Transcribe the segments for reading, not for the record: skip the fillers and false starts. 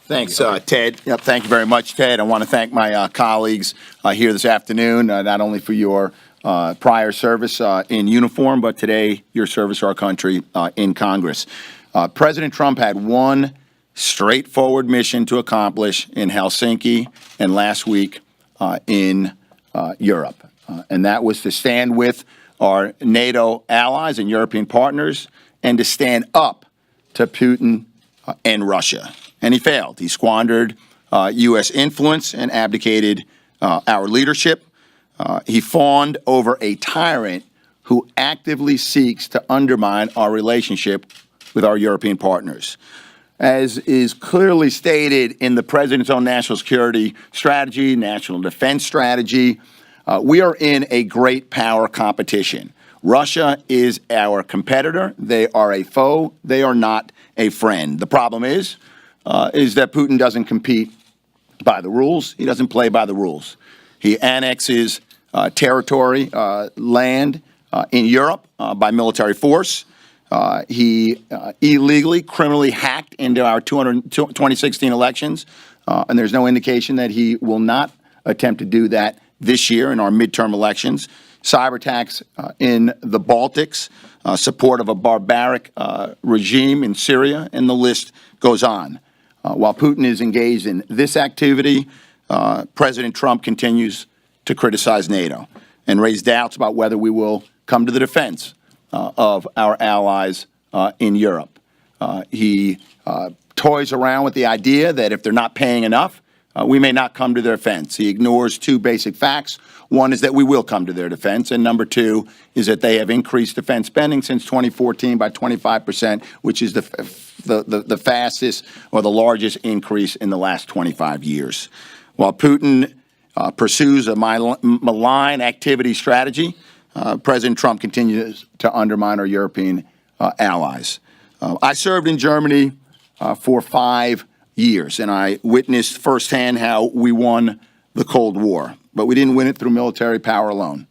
Thanks, Ted. Yep, thank you very much, Ted. I want to thank my colleagues here this afternoon, not only for your prior service in uniform, but today your service to our country in Congress. President Trump had one straightforward mission to accomplish in Helsinki and last week in Europe, and that was to stand with our NATO allies and European partners and to stand up to Putin and Russia. And he failed. He squandered U.S. influence and abdicated our leadership. He fawned over a tyrant who actively seeks to undermine our relationship with our European partners. As is clearly stated in the President's own national security strategy, national defense strategy, we are in a great power competition. Russia is our competitor. They are a foe. They are not a friend. The problem is that Putin doesn't compete by the rules. He doesn't play by the rules. He annexes territory, land in Europe by military force. He illegally, criminally hacked into our 2016 elections, and there's no indication that he will not attempt to do that this year in our midterm elections. Cyber attacks in the Baltics, support of a barbaric regime in Syria, and the list goes on. While Putin is engaged in this activity, President Trump continues to criticize NATO and raise doubts about whether we will come to the defense of our allies in Europe. He toys around with the idea that if they're not paying enough, we may not come to their defense. He ignores two basic facts. One is that we will come to their defense, and number two is that they have increased defense spending since 2014 by 25%, which is the fastest or the largest increase in the last 25 years. While Putin pursues a malign activity strategy, President Trump continues to undermine our European allies. I served in Germany for 5 years, and I witnessed firsthand how we won the Cold War. But we didn't win it through military power alone.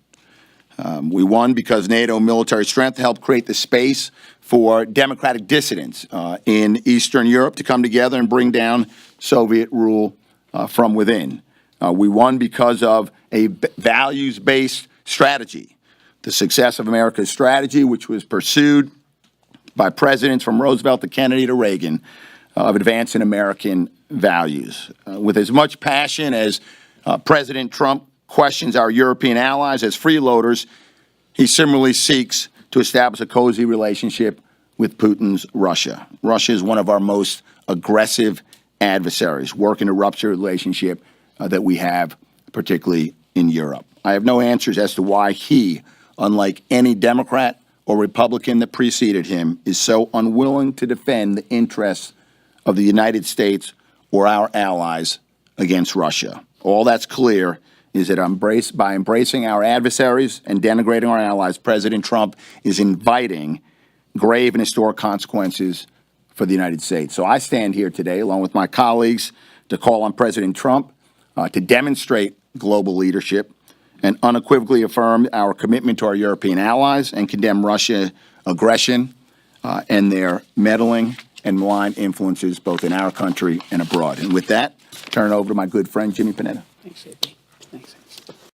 We won because NATO military strength helped create the space for democratic dissidents in Eastern Europe to come together and bring down Soviet rule from within. We won because of a values-based strategy. The success of America's strategy, which was pursued by presidents from Roosevelt to Kennedy to Reagan, of advancing American values. With as much passion as President Trump questions our European allies as freeloaders, he similarly seeks to establish a cozy relationship with Putin's Russia. Russia is one of our most aggressive adversaries, working to rupture a relationship that we have, particularly in Europe. I have no answers as to why he, unlike any Democrat or Republican that preceded him, is so unwilling to defend the interests of the United States or our allies against Russia. All that's clear is that by embracing our adversaries and denigrating our allies, President Trump is inviting grave and historic consequences for the United States. So I stand here today, along with my colleagues, to call on President Trump to demonstrate global leadership and unequivocally affirm our commitment to our European allies and condemn Russia's aggression and their meddling and malign influences both in our country and abroad. And with that, turn it over to my good friend, Jimmy Panetta. Thanks, JP.